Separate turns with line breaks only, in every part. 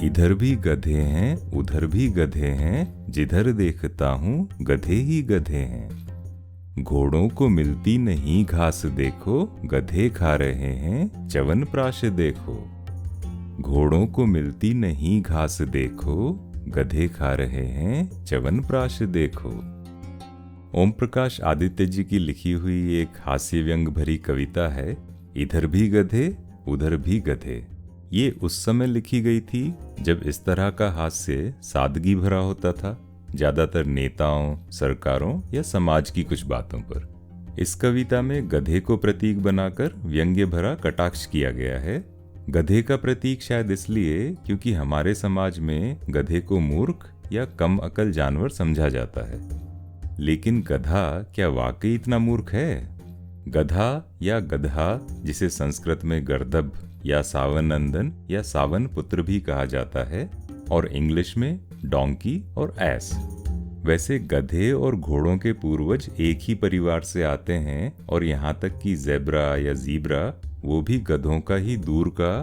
इधर भी गधे हैं, उधर भी गधे हैं, जिधर देखता हूँ गधे ही गधे हैं। घोड़ों को मिलती नहीं घास देखो, गधे खा रहे हैं च्यवनप्राश देखो। घोड़ों को मिलती नहीं घास देखो, गधे खा रहे हैं च्यवनप्राश देखो। ओम प्रकाश आदित्य जी की लिखी हुई एक हास्य व्यंग भरी कविता है, इधर भी गधे उधर भी गधे। ये उस समय लिखी गई थी जब इस तरह का हास्य सादगी भरा होता था, ज्यादातर नेताओं, सरकारों या समाज की कुछ बातों पर। इस कविता में गधे को प्रतीक बनाकर व्यंग्य भरा कटाक्ष किया गया है। गधे का प्रतीक शायद इसलिए क्योंकि हमारे समाज में गधे को मूर्ख या कम अकल जानवर समझा जाता है। लेकिन गधा क्या वाकई इतना मूर्ख है? गधा या गधा, जिसे संस्कृत में गर्दभ या सावनंदन या सावन पुत्र भी कहा जाता है, और इंग्लिश में डोंकी और एस। वैसे गधे और घोड़ों के पूर्वज एक ही परिवार से आते हैं, और यहाँ तक कि ज़ेब्रा या ज़ीब्रा वो भी गधों का ही दूर का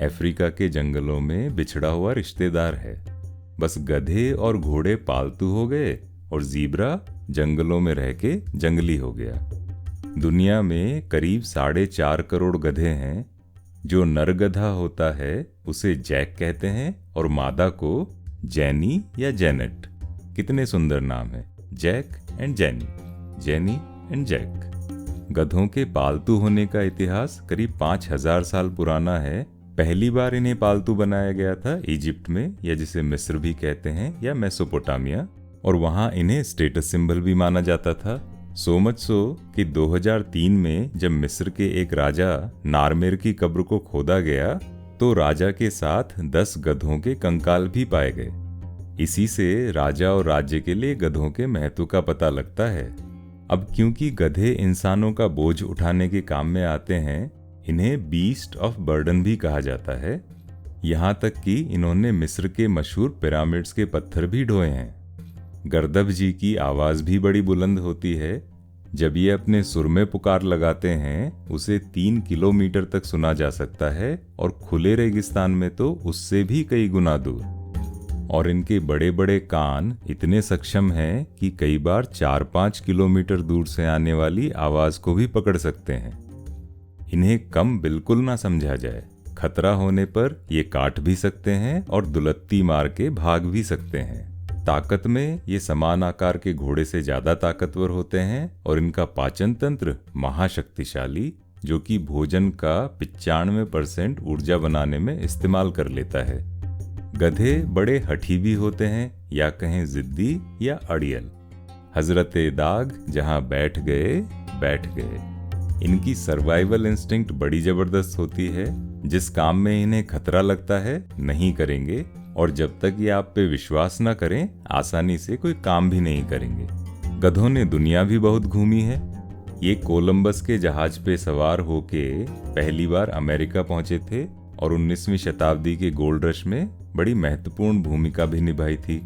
अफ्रीका के जंगलों में बिछड़ा हुआ रिश्तेदार है। बस गधे और घोड़े पालतू हो गए और ज़ीब्रा जंगलों में रह के जंगली हो गया। दुनिया में करीब 4.5 करोड़ गधे हैं। जो नर गधा होता है उसे जैक कहते हैं और मादा को जैनी या जेनेट। कितने सुंदर नाम है, जैक एंड जैनी, जैनी एंड जैक। गधों के पालतू होने का इतिहास करीब 5000 साल पुराना है। पहली बार इन्हें पालतू बनाया गया था इजिप्ट में, या जिसे मिस्र भी कहते हैं, या मेसोपोटामिया, और वहां इन्हें स्टेटस सिंबल भी माना जाता था। सो मच सो कि 2003 में जब मिस्र के एक राजा नारमेर की कब्र को खोदा गया तो राजा के साथ 10 गधों के कंकाल भी पाए गए। इसी से राजा और राज्य के लिए गधों के महत्व का पता लगता है। अब क्योंकि गधे इंसानों का बोझ उठाने के काम में आते हैं, इन्हें बीस्ट ऑफ बर्डन भी कहा जाता है। यहाँ तक कि इन्होंने मिस्र के मशहूर पिरामिड्स के पत्थर भी ढोए हैं। गर्दभ जी की आवाज भी बड़ी बुलंद होती है। जब ये अपने सुर में पुकार लगाते हैं उसे 3 किलोमीटर तक सुना जा सकता है, और खुले रेगिस्तान में तो उससे भी कई गुना दूर। और इनके बड़े बड़े कान इतने सक्षम हैं कि कई बार 4-5 किलोमीटर दूर से आने वाली आवाज को भी पकड़ सकते हैं। इन्हें कम बिल्कुल ना समझा जाए। खतरा होने पर ये काट भी सकते हैं और दुलत्ती मार के भाग भी सकते हैं। ताकत में ये समान आकार के घोड़े से ज्यादा ताकतवर होते हैं, और इनका पाचन तंत्र महाशक्तिशाली, जो कि भोजन का 95% ऊर्जा बनाने में इस्तेमाल कर लेता है। गधे बड़े हठी भी होते हैं, या कहें जिद्दी या अड़ियल। हजरते दाग जहां बैठ गए बैठ गए। इनकी सर्वाइवल इंस्टिंक्ट बड़ी जबरदस्त होती है। जिस काम में इन्हें खतरा लगता है नहीं करेंगे, और जब तक ये आप पे विश्वास न करें आसानी से कोई काम भी नहीं करेंगे। गधों ने दुनिया भी बहुत घूमी है। ये कोलंबस के जहाज पे सवार होके पहली बार अमेरिका पहुंचे थे, और 19वीं शताब्दी के गोल्ड रश में बड़ी महत्वपूर्ण भूमिका भी निभाई थी।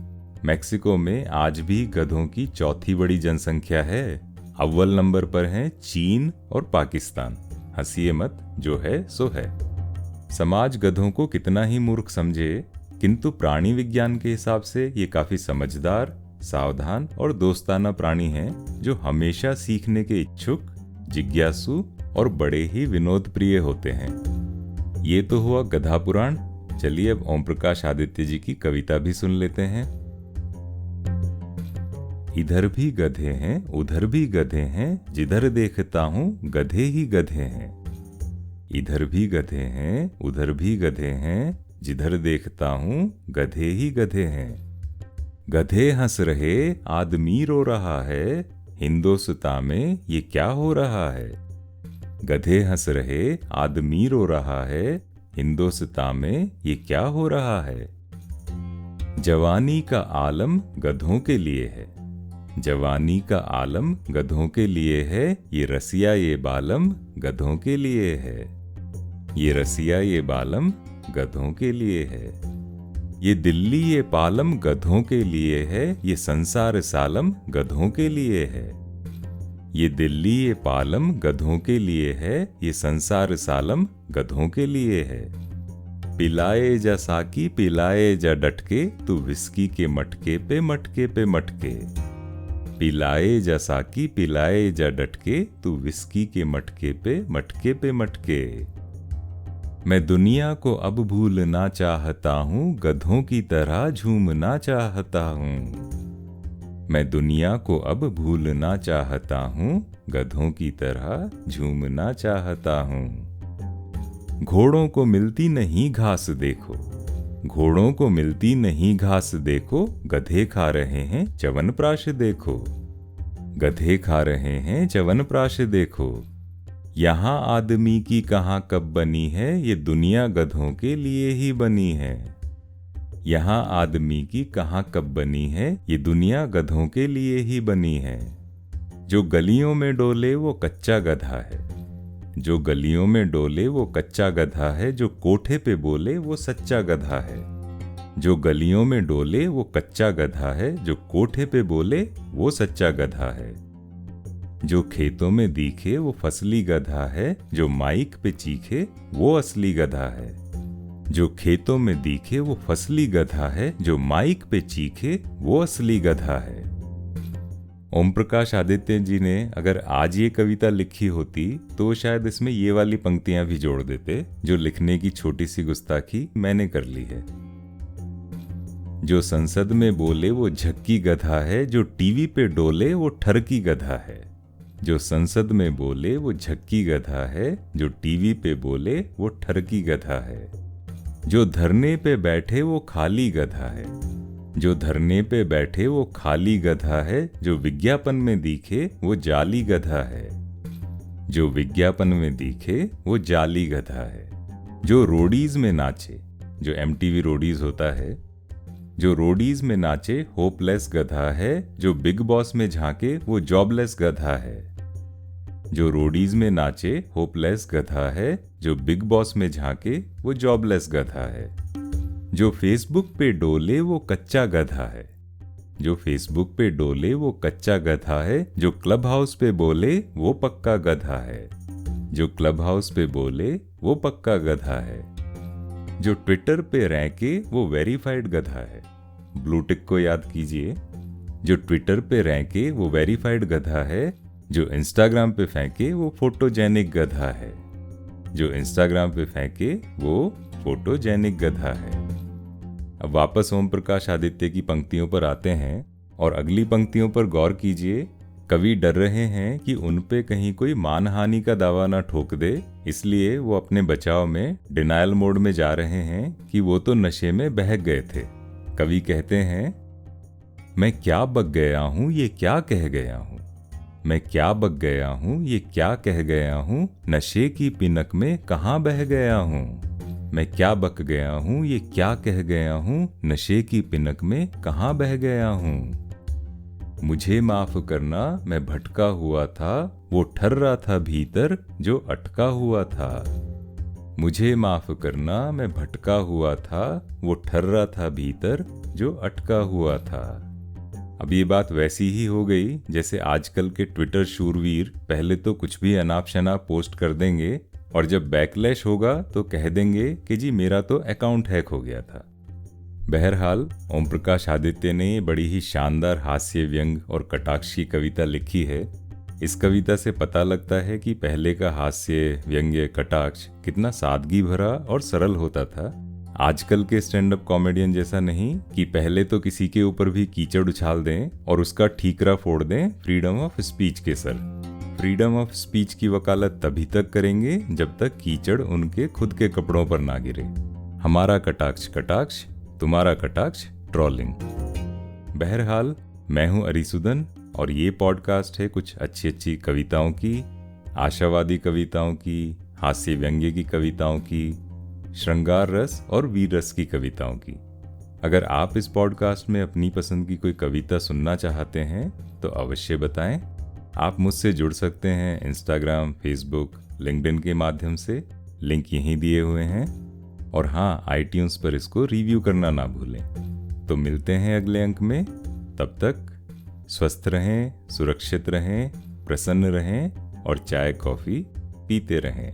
मैक्सिको में आज भी गधों की चौथी बड़ी जनसंख्या है। अव्वल नंबर पर हैं चीन और पाकिस्तान। हंसिए मत, जो है सो है। समाज गधों को कितना ही मूर्ख समझे, किंतु प्राणी विज्ञान के हिसाब से ये काफी समझदार, सावधान और दोस्ताना प्राणी हैं, जो हमेशा सीखने के इच्छुक, जिज्ञासु और बड़े ही विनोद प्रिय होते हैं। ये तो हुआ गधा पुराण। चलिए अब ओम प्रकाश आदित्य जी की कविता भी सुन लेते हैं। इधर भी गधे हैं, उधर भी गधे हैं, जिधर देखता हूँ गधे ही गधे हैं। इधर भी गधे हैं, उधर भी गधे हैं, जिधर देखता हूँ गधे ही गधे हैं। गधे हंस रहे आदमी रो रहा है, हिंदोस्तां में ये क्या हो रहा है। गधे हंस रहे आदमी रो रहा है, हिंदोस्तां में ये क्या हो रहा है। जवानी का आलम गधों के लिए है, जवानी का आलम गधों के लिए है, ये रसिया ये बालम गधों के लिए है। ये रसिया ये बालम गधों के लिए है। ये दिल्ली ये पालम गधों के लिए है, ये संसार सालम गधों के लिए है। ये दिल्ली ये पालम गधों के लिए है, ये संसार सालम गधों के लिए है। पिलाए जा साकी पिलाए जा डटके, तू विस्की के मटके पे मटके। पिलाए जा साकी पिलाए जा डटके, तू विस्की के मटके पे मटके। मैं दुनिया को अब भूलना चाहता हूँ, गधों की तरह झूमना चाहता हूँ। मैं दुनिया को अब भूलना चाहता हूँ, गधों की तरह झूमना चाहता हूँ। घोड़ों को मिलती नहीं घास देखो, घोड़ों को मिलती नहीं घास देखो, गधे खा रहे हैं च्यवनप्राश देखो। गधे खा रहे हैं च्यवनप्राश देखो। यहाँ आदमी की कहाँ कब बनी है, ये दुनिया गधों के लिए ही बनी है। यहाँ आदमी की कहाँ कब बनी है, ये दुनिया गधों के लिए ही बनी है। जो गलियों में डोले वो कच्चा गधा है, जो गलियों में डोले वो कच्चा गधा है, जो कोठे पे बोले वो सच्चा गधा है। जो गलियों में डोले वो कच्चा गधा है, जो कोठे पे बोले वो सच्चा गधा है। जो खेतों में दिखे वो फसली गधा है, जो माइक पे चीखे वो असली गधा है। जो खेतों में दिखे वो फसली गधा है, जो माइक पे चीखे वो असली गधा है। ओम प्रकाश आदित्य जी ने अगर आज ये कविता लिखी होती तो शायद इसमें ये वाली पंक्तियां भी जोड़ देते, जो लिखने की छोटी सी गुस्ताखी मैंने कर ली है। जो संसद में बोले वो झक्की गधा है, जो टीवी पे डोले वो ठरकी गधा है। जो संसद में बोले वो झक्की गधा है, जो टीवी पे बोले वो ठरकी गधा है। जो धरने पे बैठे वो खाली गधा है, जो धरने पे बैठे वो खाली गधा है, जो विज्ञापन में दिखे वो जाली गधा है। जो विज्ञापन में दिखे वो जाली गधा है। जो रोडीज में नाचे, जो MTV रोडीज होता है, जो रोडीज में नाचे होपलेस गधा है, जो बिग बॉस में झांके वो जॉबलेस गधा है। जो रोडीज में नाचे होपलेस गधा है, जो बिग बॉस में झांके वो जॉबलेस गधा है। जो फेसबुक पे डोले वो कच्चा गधा है, जो फेसबुक पे डोले वो कच्चा गधा है, जो क्लब हाउस पे बोले वो पक्का गधा है। जो क्लब हाउस पे बोले वो पक्का गधा है। जो ट्विटर पे रैंके वो वेरीफाइड गधा है। ब्लू टिक को याद कीजिए। जो ट्विटर पे रैंके वो वेरीफाइड गधा है, जो इंस्टाग्राम पे फेंके वो फोटोजेनिक गधा है। जो इंस्टाग्राम पे फेंके वो फोटोजेनिक गधा है। अब वापस ओम प्रकाश आदित्य की पंक्तियों पर आते हैं और अगली पंक्तियों पर गौर कीजिए। कवि डर रहे हैं कि उन पे कहीं कोई मानहानि का दावा ना ठोक दे, इसलिए वो अपने बचाव में डिनायल मोड में जा रहे हैं कि वो तो नशे में बहक गए थे। कवि कहते हैं, मैं क्या बक गया हूँ ये क्या कह गया हूँ, मैं क्या बक गया हूँ ये क्या कह गया हूँ, नशे की पिनक में कहाँ बह गया हूँ। मैं क्या बक गया हूँ ये क्या कह गया हूँ, नशे की पिनक में कहाँ बह गया हूँ। मुझे माफ करना मैं भटका हुआ था, वो ठर रहा था भीतर जो अटका हुआ था। मुझे माफ करना मैं भटका हुआ था, वो ठर रहा था भीतर जो अटका हुआ था। अब ये बात वैसी ही हो गई जैसे आजकल के ट्विटर शूरवीर पहले तो कुछ भी अनाप शनाप पोस्ट कर देंगे और जब बैकलैश होगा तो कह देंगे कि जी मेरा तो अकाउंट हैक हो गया था। बहरहाल ओम प्रकाश आदित्य ने बड़ी ही शानदार हास्य व्यंग और कटाक्ष की कविता लिखी है। इस कविता से पता लगता है कि पहले का हास्य व्यंग्य कटाक्ष कितना सादगी भरा और सरल होता था। आजकल के स्टैंड अप कॉमेडियन जैसा नहीं कि पहले तो किसी के ऊपर भी कीचड़ उछाल दें और उसका ठीकरा फोड़ दें फ्रीडम ऑफ स्पीच के सर। फ्रीडम ऑफ स्पीच की वकालत तभी तक करेंगे जब तक कीचड़ उनके खुद के कपड़ों पर ना गिरे। हमारा कटाक्ष कटाक्ष, तुम्हारा कटाक्ष ट्रोलिंग। बहरहाल मैं हूं अरिसुदन और ये पॉडकास्ट है कुछ अच्छी अच्छी कविताओं की, आशावादी कविताओं की, हास्य व्यंग्य की कविताओं की, श्रृंगार रस और वीर रस की कविताओं की। अगर आप इस पॉडकास्ट में अपनी पसंद की कोई कविता सुनना चाहते हैं तो अवश्य बताएं। आप मुझसे जुड़ सकते हैं इंस्टाग्राम, फेसबुक, लिंक्डइन के माध्यम से, लिंक यहीं दिए हुए हैं। और हाँ, iTunes पर इसको रिव्यू करना ना भूलें। तो मिलते हैं अगले अंक में, तब तक स्वस्थ रहें, सुरक्षित रहें, प्रसन्न रहें और चाय कॉफ़ी पीते रहें।